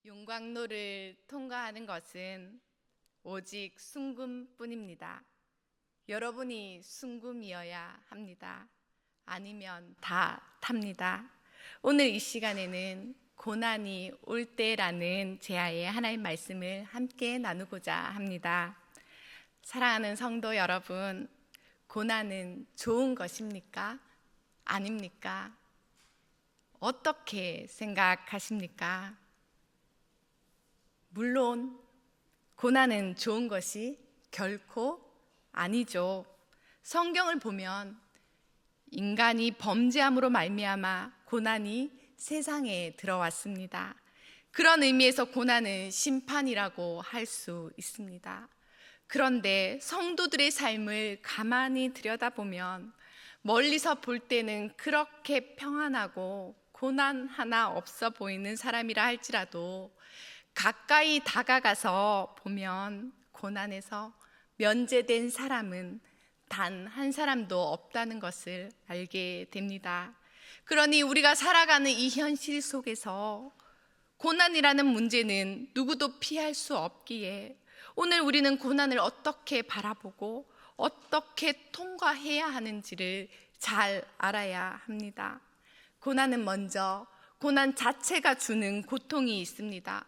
용광로를 통과하는 것은 오직 순금뿐입니다. 여러분이 순금이어야 합니다. 아니면 다 탑니다. 오늘 이 시간에는 고난이 올 때라는 제아의 하나님 말씀을 함께 나누고자 합니다. 사랑하는 성도 여러분, 고난은 좋은 것입니까? 아닙니까? 어떻게 생각하십니까? 물론 고난은 좋은 것이 결코 아니죠. 성경을 보면 인간이 범죄함으로 말미암아 고난이 세상에 들어왔습니다. 그런 의미에서 고난은 심판이라고 할 수 있습니다. 그런데 성도들의 삶을 가만히 들여다보면 멀리서 볼 때는 그렇게 평안하고 고난 하나 없어 보이는 사람이라 할지라도 가까이 다가가서 보면 고난에서 면제된 사람은 단 한 사람도 없다는 것을 알게 됩니다. 그러니 우리가 살아가는 이 현실 속에서 고난이라는 문제는 누구도 피할 수 없기에 오늘 우리는 고난을 어떻게 바라보고 어떻게 통과해야 하는지를 잘 알아야 합니다. 고난은 먼저 고난 자체가 주는 고통이 있습니다.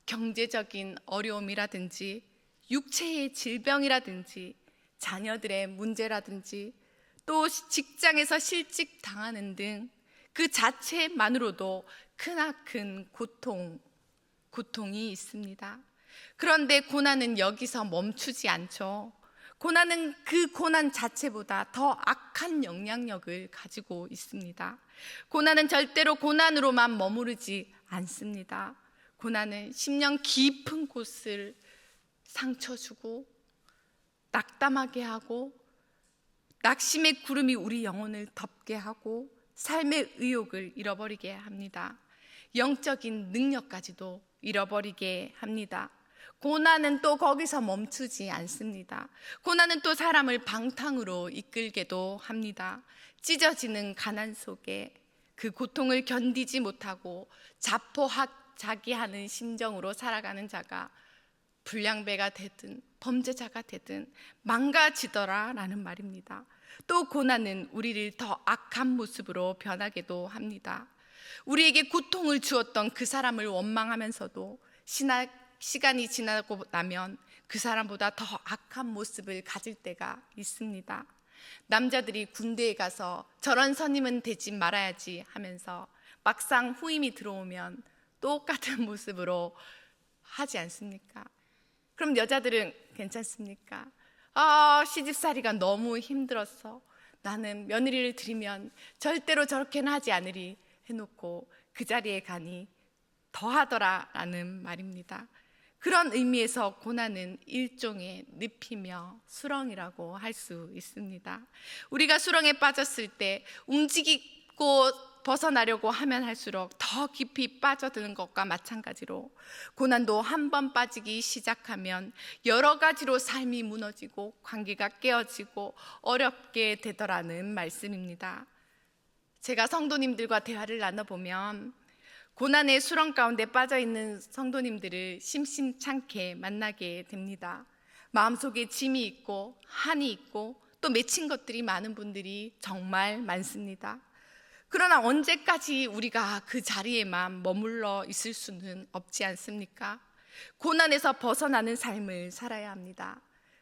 경제적인 어려움이라든지 육체의 질병이라든지 자녀들의 문제라든지 또 직장에서 실직 당하는 등 그 자체만으로도 크나큰 고통이 있습니다. 그런데 고난은 여기서 멈추지 않죠. 고난은 그 고난 자체보다 더 악한 영향력을 가지고 있습니다. 고난은 절대로 고난으로만 머무르지 않습니다. 고난은 심령 깊은 곳을 상처 주고 낙담하게 하고 낙심의 구름이 우리 영혼을 덮게 하고 삶의 의욕을 잃어버리게 합니다. 영적인 능력까지도 잃어버리게 합니다. 고난은 또 거기서 멈추지 않습니다. 고난은 또 사람을 방탕으로 이끌게도 합니다. 찢어지는 가난 속에 그 고통을 견디지 못하고 자포자기하는 심정으로 살아가는 자가 불량배가 되든 범죄자가 되든 망가지더라라는 말입니다. 또 고난은 우리를 더 악한 모습으로 변하게도 합니다. 우리에게 고통을 주었던 그 사람을 원망하면서도 시간이 지나고 나면 그 사람보다 더 악한 모습을 가질 때가 있습니다. 남자들이 군대에 가서 저런 선임은 되지 말아야지 하면서 막상 후임이 들어오면 똑같은 모습으로 하지 않습니까? 그럼 여자들은 괜찮습니까? 시집살이가 너무 힘들었어. 나는 며느리를 들이면 절대로 저렇게는 하지 않으리 해놓고 그 자리에 가니 더하더라라는 말입니다. 그런 의미에서 고난은 일종의 늪이며 수렁이라고 할 수 있습니다. 우리가 수렁에 빠졌을 때 움직이고 벗어나려고 하면 할수록 더 깊이 빠져드는 것과 마찬가지로 고난도 한 번 빠지기 시작하면 여러 가지로 삶이 무너지고 관계가 깨어지고 어렵게 되더라는 말씀입니다. 제가 성도님들과 대화를 나눠보면 고난의 수렁 가운데 빠져있는 성도님들을 심심찮게 만나게 됩니다. 마음속에 짐이 있고 한이 있고 또 맺힌 것들이 많은 분들이 정말 많습니다. 그러나 언제까지 우리가 그 자리에만 머물러 있을 수는 없지 않습니까? 고난에서 벗어나는 삶을 살아야 합니다.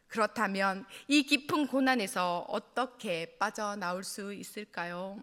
그렇다면 이 깊은 고난에서 어떻게 빠져나올 수 있을까요?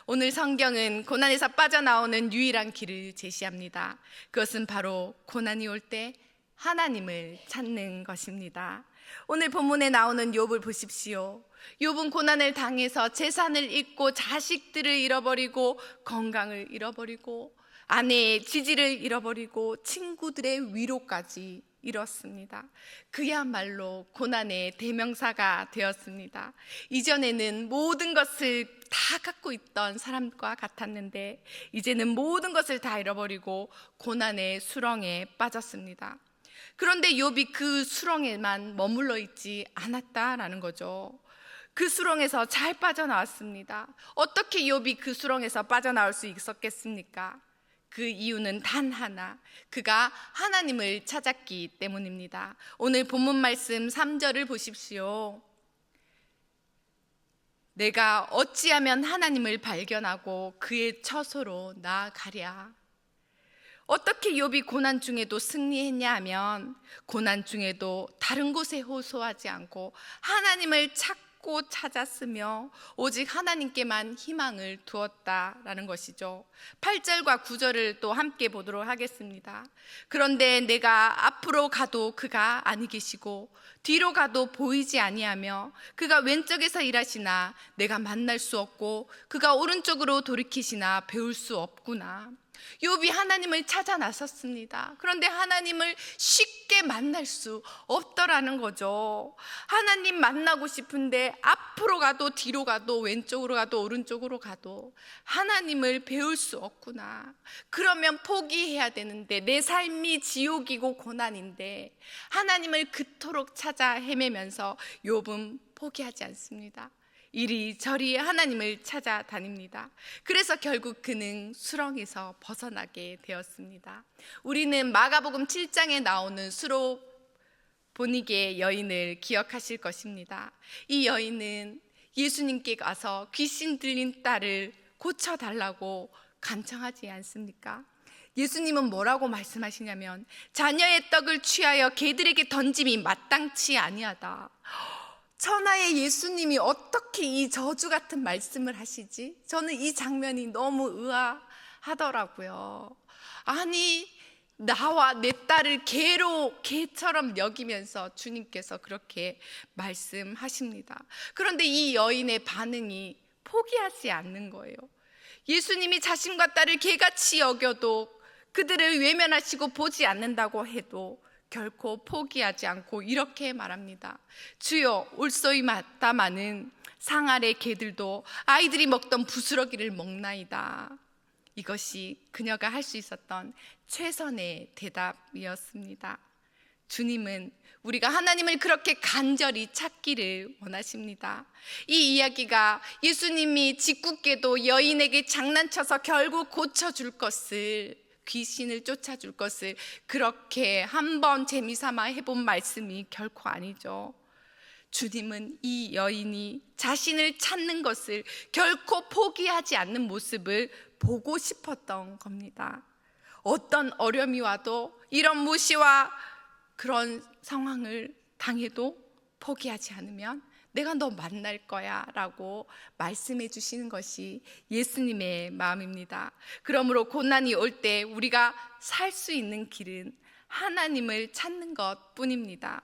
오늘 성경은 고난에서 빠져나오는 유일한 길을 제시합니다. 그것은 바로 고난이 올 때 하나님을 찾는 것입니다. 오늘 본문에 나오는 욥을 보십시오. 욥은 고난을 당해서 재산을 잃고 자식들을 잃어버리고 건강을 잃어버리고 아내의 지지를 잃어버리고 친구들의 위로까지 잃었습니다. 그야말로 고난의 대명사가 되었습니다. 이전에는 모든 것을 다 갖고 있던 사람과 같았는데 이제는 모든 것을 다 잃어버리고 고난의 수렁에 빠졌습니다. 그런데 욥이 그 수렁에만 머물러 있지 않았다라는 거죠. 그 수렁에서 잘 빠져나왔습니다. 어떻게 욥이 그 수렁에서 빠져나올 수 있었겠습니까? 그 이유는 단 하나, 그가 하나님을 찾았기 때문입니다. 오늘 본문 말씀 3절을 보십시오. 내가 어찌하면 하나님을 발견하고 그의 처소로 나아가랴. 어떻게 욥이 고난 중에도 승리했냐 하면, 고난 중에도 다른 곳에 호소하지 않고 하나님을 찾고 찾았으며 오직 하나님께만 희망을 두었다라는 것이죠. 8절과 9절을 또 함께 보도록 하겠습니다. 그런데 내가 앞으로 가도 그가 아니 계시고 뒤로 가도 보이지 아니하며 그가 왼쪽에서 일하시나 내가 만날 수 없고 그가 오른쪽으로 돌이키시나 배울 수 없구나. 욥이 하나님을 찾아 나섰습니다. 그런데 하나님을 쉽게 만날 수 없더라는 거죠. 하나님 만나고 싶은데 앞으로 가도 뒤로 가도 왼쪽으로 가도 오른쪽으로 가도 하나님을 배울 수 없구나. 그러면 포기해야 되는데, 내 삶이 지옥이고 고난인데 하나님을 그토록 찾아 헤매면서 욥은 포기하지 않습니다. 이리저리 하나님을 찾아다닙니다. 그래서 결국 그는 수렁에서 벗어나게 되었습니다. 우리는 마가복음 7장에 나오는 수로보니게 여인을 기억하실 것입니다. 이 여인은 예수님께 가서 귀신 들린 딸을 고쳐달라고 간청하지 않습니까? 예수님은 뭐라고 말씀하시냐면, 자녀의 떡을 취하여 개들에게 던짐이 마땅치 아니하다. 천하의 예수님이 어떻게 이 저주 같은 말씀을 하시지? 저는 이 장면이 너무 의아하더라고요. 아니, 나와 내 딸을 개처럼 여기면서 주님께서 그렇게 말씀하십니다. 그런데 이 여인의 반응이 포기하지 않는 거예요. 예수님이 자신과 딸을 개같이 여겨도, 그들을 외면하시고 보지 않는다고 해도 결코 포기하지 않고 이렇게 말합니다. 주여, 올소이마다마는 상 아래 개들도 아이들이 먹던 부스러기를 먹나이다. 이것이 그녀가 할 수 있었던 최선의 대답이었습니다. 주님은 우리가 하나님을 그렇게 간절히 찾기를 원하십니다. 이 이야기가 예수님이 짓궂게도 여인에게 장난쳐서 결국 고쳐줄 것을, 귀신을 쫓아줄 것을 그렇게 한번 재미삼아 해본 말씀이 결코 아니죠. 주님은 이 여인이 자신을 찾는 것을 결코 포기하지 않는 모습을 보고 싶었던 겁니다. 어떤 어려움이 와도, 이런 무시와 그런 상황을 당해도 포기하지 않으면 내가 너 만날 거야 라고 말씀해 주시는 것이 예수님의 마음입니다. 그러므로 고난이 올 때 우리가 살 수 있는 길은 하나님을 찾는 것 뿐입니다.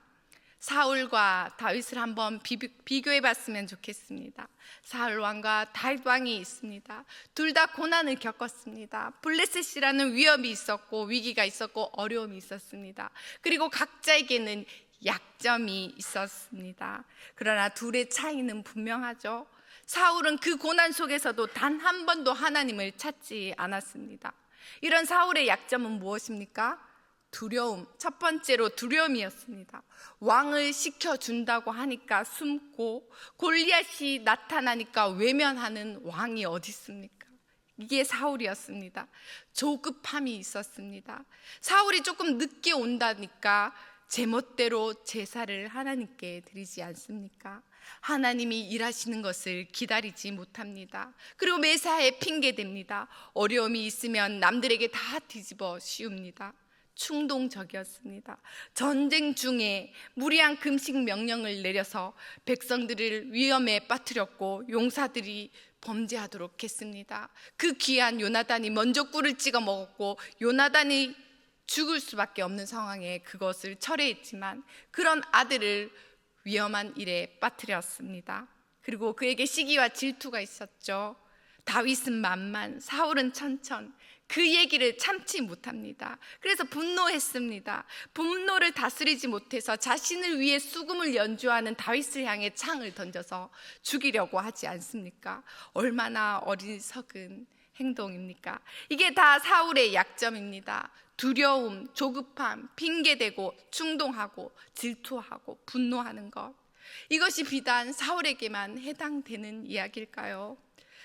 사울과 다윗을 한번 비교해 봤으면 좋겠습니다. 사울 왕과 다윗 왕이 있습니다. 둘 다 고난을 겪었습니다. 블레셋이라는 위험이 있었고, 위기가 있었고, 어려움이 있었습니다. 그리고 각자에게는 약점이 있었습니다. 그러나 둘의 차이는 분명하죠. 사울은 그 고난 속에서도 단 한 번도 하나님을 찾지 않았습니다. 이런 사울의 약점은 무엇입니까? 두려움. 첫 번째로 두려움이었습니다. 왕을 시켜준다고 하니까 숨고, 골리앗이 나타나니까 외면하는 왕이 어디 있습니까? 이게 사울이었습니다. 조급함이 있었습니다. 사울이 조금 늦게 온다니까 제멋대로 제사를 하나님께 드리지 않습니까? 하나님이 일하시는 것을 기다리지 못합니다. 그리고 매사에 핑계댑니다. 어려움이 있으면 남들에게 다 뒤집어 씌웁니다. 충동적이었습니다. 전쟁 중에 무리한 금식 명령을 내려서 백성들을 위험에 빠뜨렸고 용사들이 범죄하도록 했습니다. 그 귀한 요나단이 먼저 꿀을 찍어 먹었고, 요나단이 죽을 수밖에 없는 상황에 그것을 철회했지만 그런 아들을 위험한 일에 빠뜨렸습니다. 그리고 그에게 시기와 질투가 있었죠. 다윗은 만만, 사울은 천천. 그 얘기를 참지 못합니다. 그래서 분노했습니다. 분노를 다스리지 못해서 자신을 위해 수금을 연주하는 다윗을 향해 창을 던져서 죽이려고 하지 않습니까? 얼마나 어리석은 행동입니까? 이게 다 사울의 약점입니다. 두려움, 조급함, 핑계대고 충동하고 질투하고 분노하는 것. 이것이 비단 사울에게만 해당되는 이야기일까요?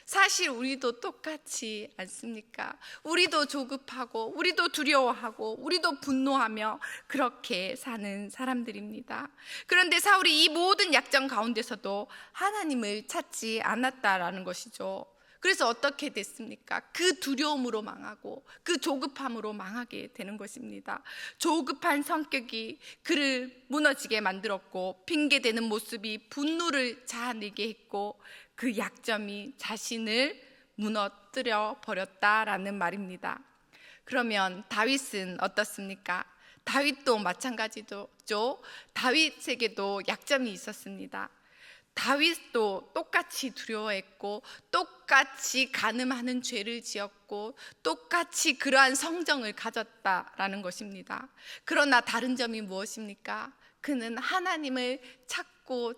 사실 우리도 똑같지 않습니까? 우리도 조급하고 우리도 두려워하고 우리도 분노하며 그렇게 사는 사람들입니다. 그런데 사울이 이 모든 약점 가운데서도 하나님을 찾지 않았다라는 것이죠. 그래서 어떻게 됐습니까? 그 두려움으로 망하고 그 조급함으로 망하게 되는 것입니다. 조급한 성격이 그를 무너지게 만들었고, 핑계대는 모습이 분노를 자아내게 했고, 그 약점이 자신을 무너뜨려 버렸다라는 말입니다. 그러면 다윗은 어떻습니까? 다윗도 마찬가지죠. 다윗에게도 약점이 있었습니다. 다윗도 똑같이 두려워했고, 똑같이 간음하는 죄를 지었고, 똑같이 그러한 성정을 가졌다라는 것입니다. 그러나 다른 점이 무엇입니까? 그는 하나님을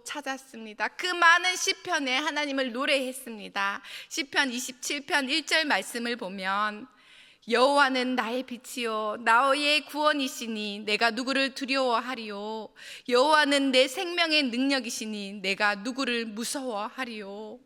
찾았습니다. 그 많은 시편에 하나님을 노래했습니다. 시편 27편 1절 말씀을 보면, 여호와는 나의 빛이요 나의 구원이시니 내가 누구를 두려워하리요. 여호와는 내 생명의 능력이시니 내가 누구를 무서워하리요.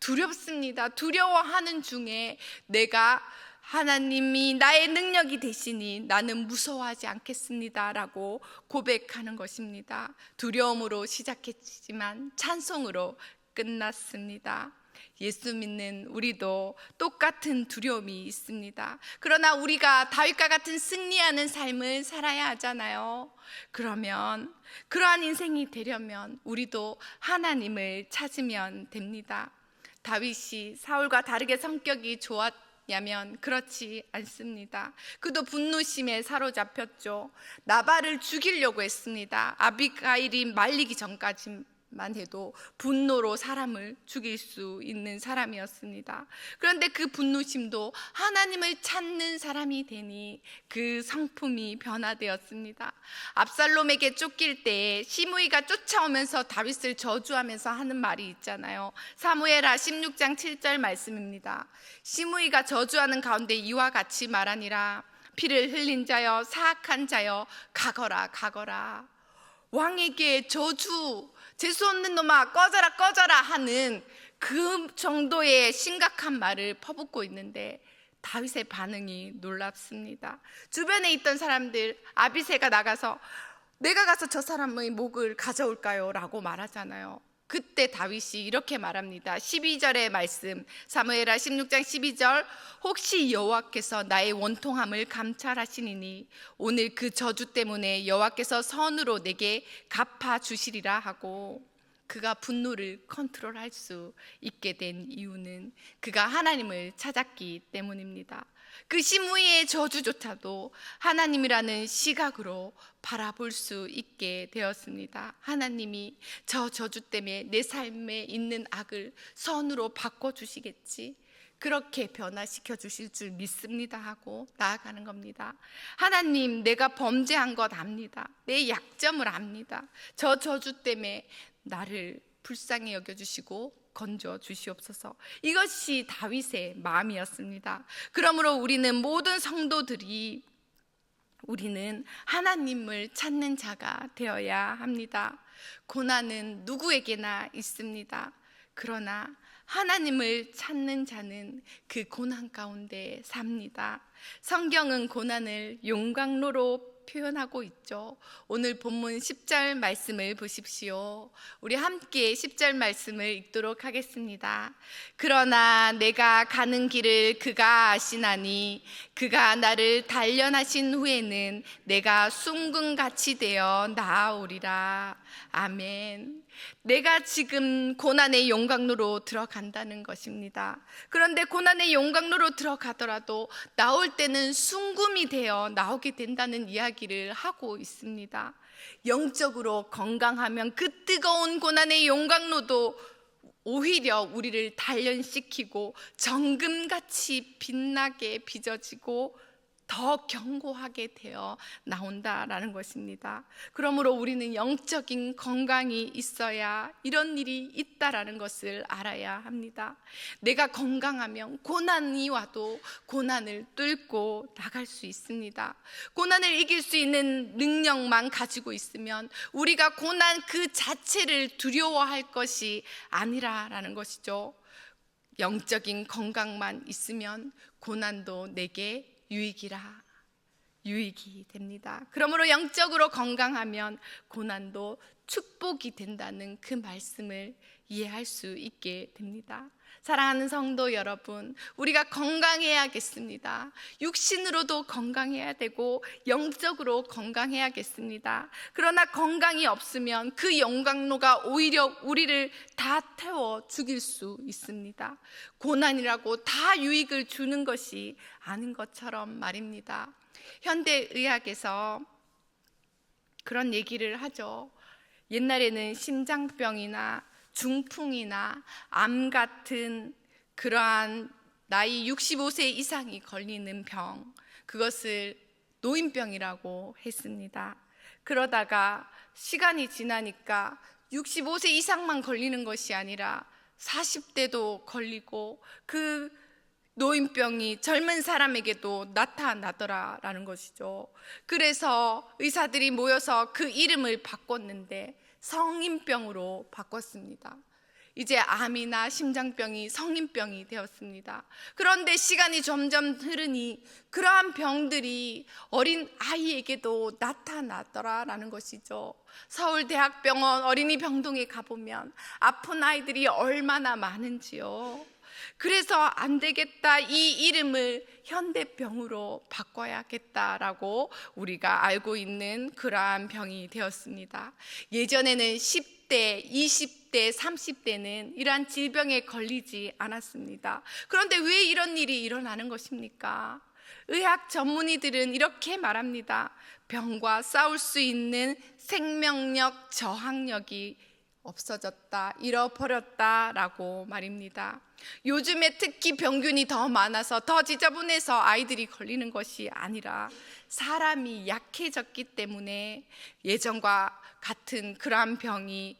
두렵습니다. 두려워하는 중에 내가 하나님이 나의 능력이 되시니 나는 무서워하지 않겠습니다 라고 고백하는 것입니다. 두려움으로 시작했지만 찬송으로 끝났습니다. 예수 믿는 우리도 똑같은 두려움이 있습니다. 그러나 우리가 다윗과 같은 승리하는 삶을 살아야 하잖아요. 그러면 그러한 인생이 되려면 우리도 하나님을 찾으면 됩니다. 다윗이 사울과 다르게 성격이 좋았냐면 그렇지 않습니다. 그도 분노심에 사로잡혔죠. 나발을 죽이려고 했습니다. 아비가일이 말리기 전까지 만 해도 분노로 사람을 죽일 수 있는 사람이었습니다. 그런데 그 분노심도 하나님을 찾는 사람이 되니 그 성품이 변화되었습니다. 압살롬에게 쫓길 때 시므이가 쫓아오면서 다윗을 저주하면서 하는 말이 있잖아요. 사무엘하 16장 7절 말씀입니다. 시므이가 저주하는 가운데 이와 같이 말하니라. 피를 흘린 자여 사악한 자여 가거라 가거라. 왕에게 저주, 재수없는 놈아 꺼져라 꺼져라 하는 그 정도의 심각한 말을 퍼붓고 있는데 다윗의 반응이 놀랍습니다. 주변에 있던 사람들, 아비새가 나가서 내가 가서 저 사람의 목을 가져올까요? 라고 말하잖아요. 그때 다윗이 이렇게 말합니다. 12절의 말씀, 사무엘하 16장 12절. 혹시 여호와께서 나의 원통함을 감찰하시니니 오늘 그 저주 때문에 여호와께서 선으로 내게 갚아주시리라 하고, 그가 분노를 컨트롤할 수 있게 된 이유는 그가 하나님을 찾았기 때문입니다. 그 시므이의 저주조차도 하나님이라는 시각으로 바라볼 수 있게 되었습니다. 하나님이 저 저주 때문에 내 삶에 있는 악을 선으로 바꿔주시겠지, 그렇게 변화시켜 주실 줄 믿습니다 하고 나아가는 겁니다. 하나님, 내가 범죄한 것 압니다. 내 약점을 압니다. 저 저주 때문에 나를 불쌍히 여겨주시고 건져 주시옵소서. 이것이 다윗의 마음이었습니다. 그러므로 우리는 모든 성도들이 우리는 하나님을 찾는 자가 되어야 합니다. 고난은 누구에게나 있습니다. 그러나 하나님을 찾는 자는 그 고난 가운데 삽니다. 성경은 고난을 용광로로 표현하고 있죠. 오늘 본문 10절 말씀을 보십시오. 우리 함께 10절 말씀을 읽도록 하겠습니다. 그러나 내가 가는 길을 그가 아시나니 그가 나를 단련하신 후에는 내가 숭금같이 되어 나아오리라. 아멘. 내가 지금 고난의 용광로로 들어간다는 것입니다. 그런데 고난의 용광로로 들어가더라도 나올 때는 숭금이 되어 나오게 된다는 이야기를 하고 있습니다. 영적으로 건강하면 그 뜨거운 고난의 용광로도 오히려 우리를 단련시키고 정금같이 빛나게 빚어지고 더 견고하게 되어 나온다라는 것입니다. 그러므로 우리는 영적인 건강이 있어야 이런 일이 있다라는 것을 알아야 합니다. 내가 건강하면 고난이 와도 고난을 뚫고 나갈 수 있습니다. 고난을 이길 수 있는 능력만 가지고 있으면 우리가 고난 그 자체를 두려워할 것이 아니라라는 것이죠. 영적인 건강만 있으면 고난도 내게 유익이 됩니다. 그러므로 영적으로 건강하면 고난도 축복이 된다는 그 말씀을 이해할 수 있게 됩니다. 사랑하는 성도 여러분, 우리가 건강해야겠습니다. 육신으로도 건강해야 되고 영적으로 건강해야겠습니다. 그러나 건강이 없으면 그 영광로가 오히려 우리를 다 태워 죽일 수 있습니다. 고난이라고 다 유익을 주는 것이 아닌 것처럼 말입니다. 현대의학에서 그런 얘기를 하죠. 옛날에는 심장병이나 중풍이나 암 같은 그러한 나이 65세 이상이 걸리는 병, 그것을 노인병이라고 했습니다. 그러다가 시간이 지나니까 65세 이상만 걸리는 것이 아니라 40대도 걸리고 그 노인병이 젊은 사람에게도 나타나더라라는 것이죠. 그래서 의사들이 모여서 그 이름을 바꿨는데 성인병으로 바꿨습니다. 이제 암이나 심장병이 성인병이 되었습니다. 그런데 시간이 점점 흐르니 그러한 병들이 어린 아이에게도 나타나더라라는 것이죠. 서울대학병원 어린이병동에 가보면 아픈 아이들이 얼마나 많은지요. 그래서 안 되겠다, 이 이름을 현대병으로 바꿔야겠다라고 우리가 알고 있는 그러한 병이 되었습니다. 예전에는 10대, 20대, 30대는 이러한 질병에 걸리지 않았습니다. 그런데 왜 이런 일이 일어나는 것입니까? 의학 전문의들은 이렇게 말합니다. 병과 싸울 수 있는 생명력, 저항력이 없어졌다, 잃어버렸다라고 말입니다. 요즘에 특히 병균이 더 많아서 더 지저분해서 아이들이 걸리는 것이 아니라 사람이 약해졌기 때문에 예전과 같은 그러한 병이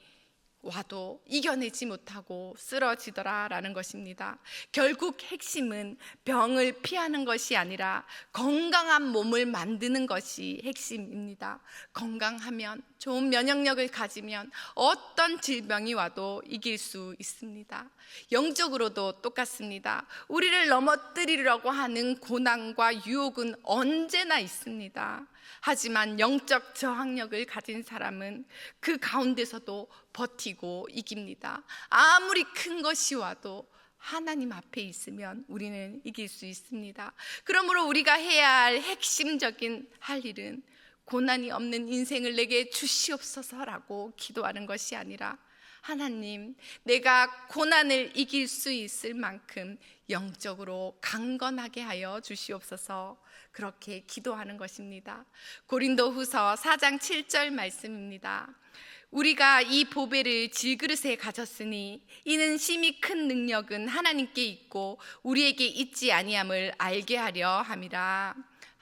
와도 이겨내지 못하고 쓰러지더라라는 것입니다. 결국 핵심은 병을 피하는 것이 아니라 건강한 몸을 만드는 것이 핵심입니다. 건강하면, 좋은 면역력을 가지면 어떤 질병이 와도 이길 수 있습니다. 영적으로도 똑같습니다. 우리를 넘어뜨리려고 하는 고난과 유혹은 언제나 있습니다. 하지만 영적 저항력을 가진 사람은 그 가운데서도 버티고 이깁니다. 아무리 큰 것이 와도 하나님 앞에 있으면 우리는 이길 수 있습니다. 그러므로 우리가 해야 할 핵심적인 할 일은 고난이 없는 인생을 내게 주시옵소서라고 기도하는 것이 아니라 하나님, 내가 고난을 이길 수 있을 만큼 영적으로 강건하게 하여 주시옵소서, 그렇게 기도하는 것입니다. 고린도후서 4장 7절 말씀입니다. 우리가 이 보배를 질그릇에 가졌으니 이는 심히 큰 능력은 하나님께 있고 우리에게 있지 아니함을 알게 하려 함이라.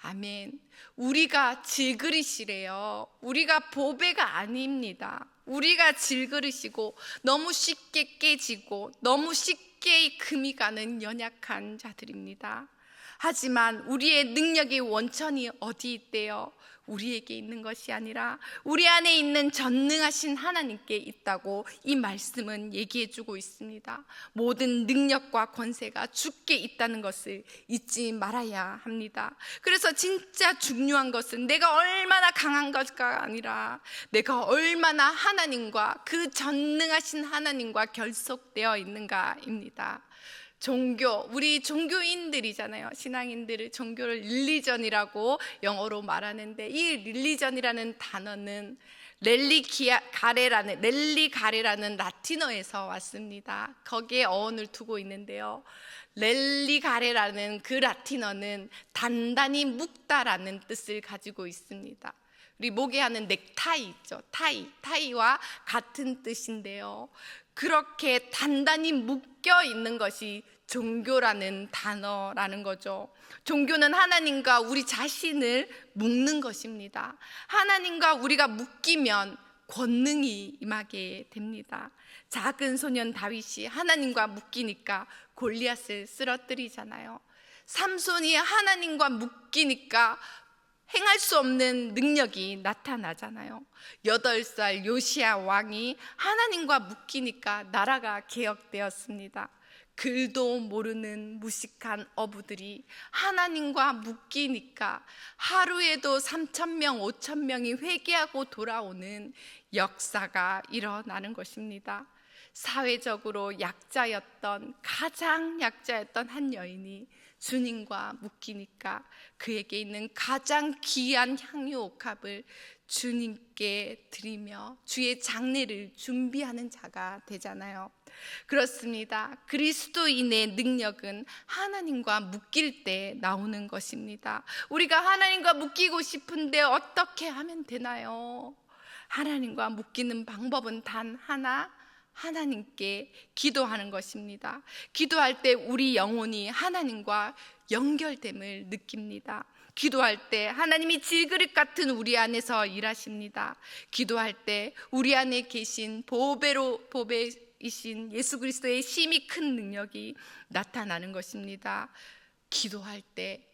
아멘. 우리가 질그릇이래요. 우리가 보배가 아닙니다. 우리가 질그릇이고 너무 쉽게 깨지고 너무 쉽게 금이 가는 연약한 자들입니다. 하지만 우리의 능력의 원천이 어디 있대요? 우리에게 있는 것이 아니라 우리 안에 있는 전능하신 하나님께 있다고 이 말씀은 얘기해 주고 있습니다. 모든 능력과 권세가 주께 있다는 것을 잊지 말아야 합니다. 그래서 진짜 중요한 것은 내가 얼마나 강한 것가 아니라 내가 얼마나 하나님과, 그 전능하신 하나님과 결속되어 있는가입니다. 종교, 우리 종교인들이잖아요. 신앙인들을 종교를 릴리전이라고 영어로 말하는데, 이 릴리전이라는 단어는 렐리 가레라는 라틴어에서 왔습니다. 거기에 어원을 두고 있는데요, 렐리 가레라는 그 라틴어는 단단히 묶다라는 뜻을 가지고 있습니다. 우리 목에 하는 넥타이 있죠, 타이와 같은 뜻인데요, 그렇게 단단히 묶여 있는 것이 종교라는 단어라는 거죠. 종교는 하나님과 우리 자신을 묶는 것입니다. 하나님과 우리가 묶이면 권능이 임하게 됩니다. 작은 소년 다윗이 하나님과 묶이니까 골리앗을 쓰러뜨리잖아요. 삼손이 하나님과 묶이니까 행할 수 없는 능력이 나타나잖아요. 8살 요시야 왕이 하나님과 묶이니까 나라가 개혁되었습니다. 글도 모르는 무식한 어부들이 하나님과 묶이니까 하루에도 3,000명, 5,000명이 회개하고 돌아오는 역사가 일어나는 것입니다. 사회적으로 가장 약자였던 한 여인이 주님과 묶이니까 그에게 있는 가장 귀한 향유옥합을 주님께 드리며 주의 장례를 준비하는 자가 되잖아요. 그렇습니다. 그리스도인의 능력은 하나님과 묶일 때 나오는 것입니다. 우리가 하나님과 묶이고 싶은데 어떻게 하면 되나요? 하나님과 묶이는 방법은 단 하나, 하나님께 기도하는 것입니다. 기도할 때 우리 영혼이 하나님과 연결됨을 느낍니다. 기도할 때 하나님이 질그릇 같은 우리 안에서 일하십니다. 기도할 때 우리 안에 계신 보배이신 예수 그리스도의 심히 큰 능력이 나타나는 것입니다. 기도할 때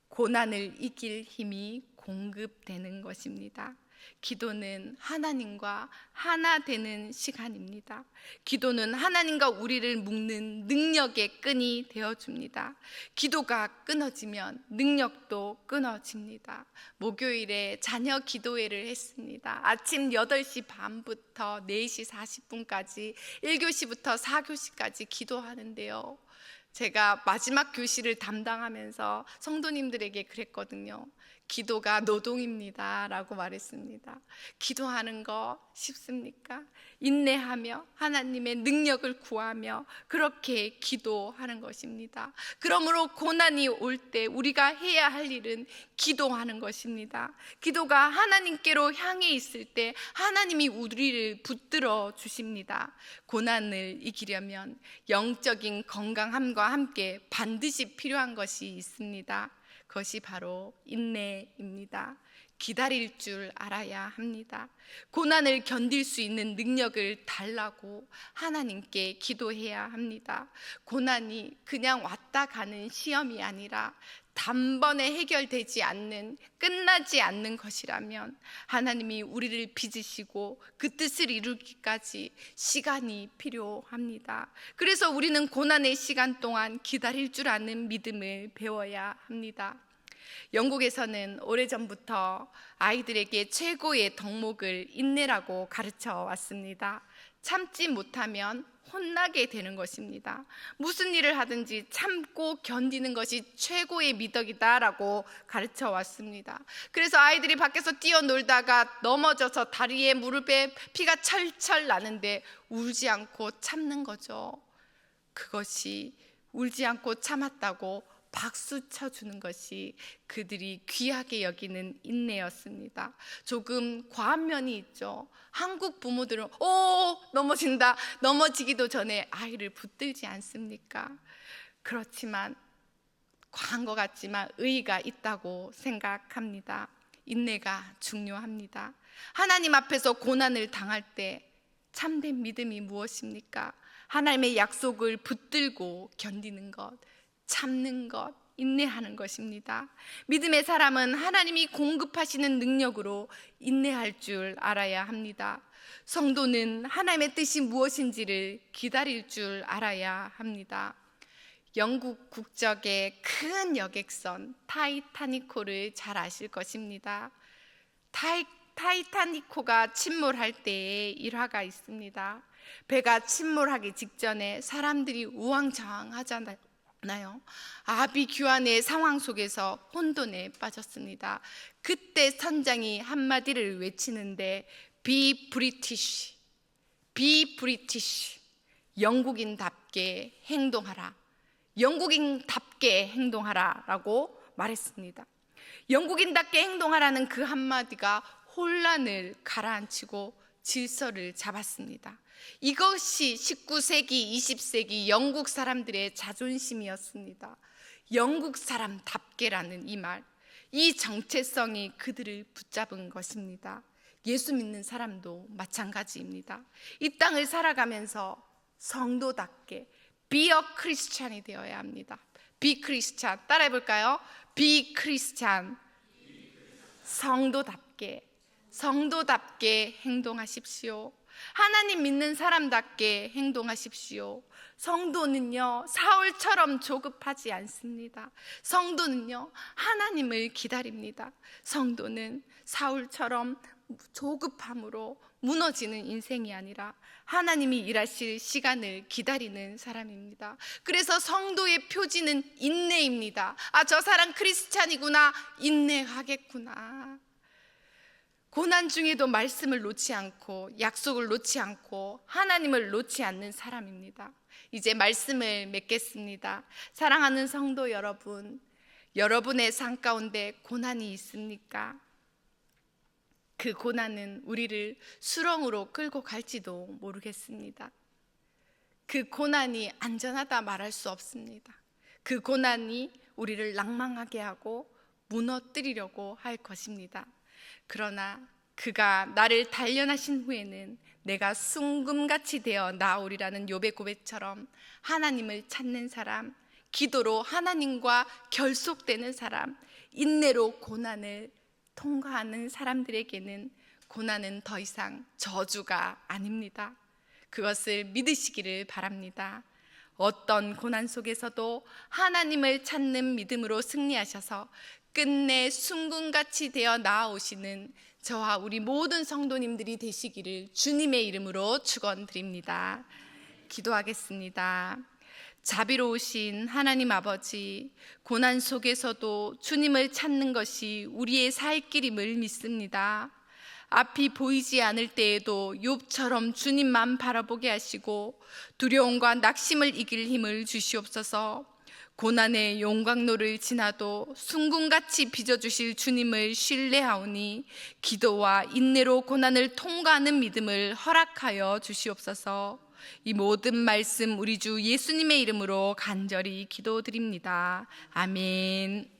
고난을 이길 힘이 공급되는 것입니다. 기도는 하나님과 하나 되는 시간입니다. 기도는 하나님과 우리를 묶는 능력의 끈이 되어줍니다. 기도가 끊어지면 능력도 끊어집니다. 목요일에 자녀 기도회를 했습니다. 아침 8시 반부터 4시 40분까지 1교시부터 4교시까지 기도하는데요, 제가 마지막 교시를 담당하면서 성도님들에게 그랬거든요. 기도가 노동입니다 라고 말했습니다. 기도하는 거 쉽습니까? 인내하며 하나님의 능력을 구하며 그렇게 기도하는 것입니다. 그러므로 고난이 올 때 우리가 해야 할 일은 기도하는 것입니다. 기도가 하나님께로 향해 있을 때 하나님이 우리를 붙들어 주십니다. 고난을 이기려면 영적인 건강함과 함께 반드시 필요한 것이 있습니다. 그것이 바로 인내입니다. 기다릴 줄 알아야 합니다. 고난을 견딜 수 있는 능력을 달라고 하나님께 기도해야 합니다. 고난이 그냥 왔다 가는 시험이 아니라 단번에 해결되지 않는, 끝나지 않는 것이라면 하나님이 우리를 빚으시고 그 뜻을 이루기까지 시간이 필요합니다. 그래서 우리는 고난의 시간 동안 기다릴 줄 아는 믿음을 배워야 합니다. 영국에서는 오래전부터 아이들에게 최고의 덕목을 인내라고 가르쳐 왔습니다. 참지 못하면 혼나게 되는 것입니다. 무슨 일을 하든지 참고 견디는 것이 최고의 미덕이다라고 가르쳐 왔습니다. 그래서 아이들이 밖에서 뛰어놀다가 넘어져서 다리에 무릎에 피가 철철 나는데 울지 않고 참는 거죠. 그것이 울지 않고 참았다고 박수 쳐주는 것이 그들이 귀하게 여기는 인내였습니다. 조금 과한 면이 있죠. 한국 부모들은 넘어진다, 넘어지기도 전에 아이를 붙들지 않습니까? 그렇지만 과한 것 같지만 의의가 있다고 생각합니다. 인내가 중요합니다. 하나님 앞에서 고난을 당할 때 참된 믿음이 무엇입니까? 하나님의 약속을 붙들고 견디는 것, 참는 것, 인내하는 것입니다. 믿음의 사람은 하나님이 공급하시는 능력으로 인내할 줄 알아야 합니다. 성도는 하나님의 뜻이 무엇인지를 기다릴 줄 알아야 합니다. 영국 국적의 큰 여객선 타이타니코를 잘 아실 것입니다. 타이타니코가 침몰할 때의 일화가 있습니다. 배가 침몰하기 직전에 사람들이 우왕좌왕하잖아요. 아비규환의 상황 속에서 혼돈에 빠졌습니다. 그때 선장이 한마디를 외치는데 Be British, Be British, 영국인답게 행동하라, 영국인답게 행동하라 라고 말했습니다. 영국인답게 행동하라는 그 한마디가 혼란을 가라앉히고 질서를 잡았습니다. 이것이 19세기, 20세기 영국 사람들의 자존심이었습니다. 영국 사람답게라는 이 말, 이 정체성이 그들을 붙잡은 것입니다. 예수 믿는 사람도 마찬가지입니다. 이 땅을 살아가면서 성도답게 Be a Christian이 되어야 합니다. Be Christian, 따라해 볼까요? Be Christian, 성도답게 행동하십시오. 하나님 믿는 사람답게 행동하십시오. 성도는요, 사울처럼 조급하지 않습니다. 성도는요, 하나님을 기다립니다. 성도는 사울처럼 조급함으로 무너지는 인생이 아니라 하나님이 일하실 시간을 기다리는 사람입니다. 그래서 성도의 표지는 인내입니다. 아, 저 사람 크리스찬이구나, 인내하겠구나. 고난 중에도 말씀을 놓지 않고 약속을 놓지 않고 하나님을 놓지 않는 사람입니다. 이제 말씀을 맺겠습니다. 사랑하는 성도 여러분, 여러분의 삶 가운데 고난이 있습니까? 그 고난은 우리를 수렁으로 끌고 갈지도 모르겠습니다. 그 고난이 안전하다 말할 수 없습니다. 그 고난이 우리를 낭망하게 하고 무너뜨리려고 할 것입니다. 그러나 그가 나를 단련하신 후에는 내가 순금같이 되어 나오리라는 욥의 고백처럼 하나님을 찾는 사람, 기도로 하나님과 결속되는 사람, 인내로 고난을 통과하는 사람들에게는 고난은 더 이상 저주가 아닙니다. 그것을 믿으시기를 바랍니다. 어떤 고난 속에서도 하나님을 찾는 믿음으로 승리하셔서 끝내 순금같이 되어 나아오시는 저와 우리 모든 성도님들이 되시기를 주님의 이름으로 축원드립니다. 기도하겠습니다. 자비로우신 하나님 아버지, 고난 속에서도 주님을 찾는 것이 우리의 살 길임을 믿습니다. 앞이 보이지 않을 때에도 욥처럼 주님만 바라보게 하시고 두려움과 낙심을 이길 힘을 주시옵소서. 고난의 용광로를 지나도 순금같이 빚어주실 주님을 신뢰하오니 기도와 인내로 고난을 통과하는 믿음을 허락하여 주시옵소서. 이 모든 말씀 우리 주 예수님의 이름으로 간절히 기도드립니다. 아멘.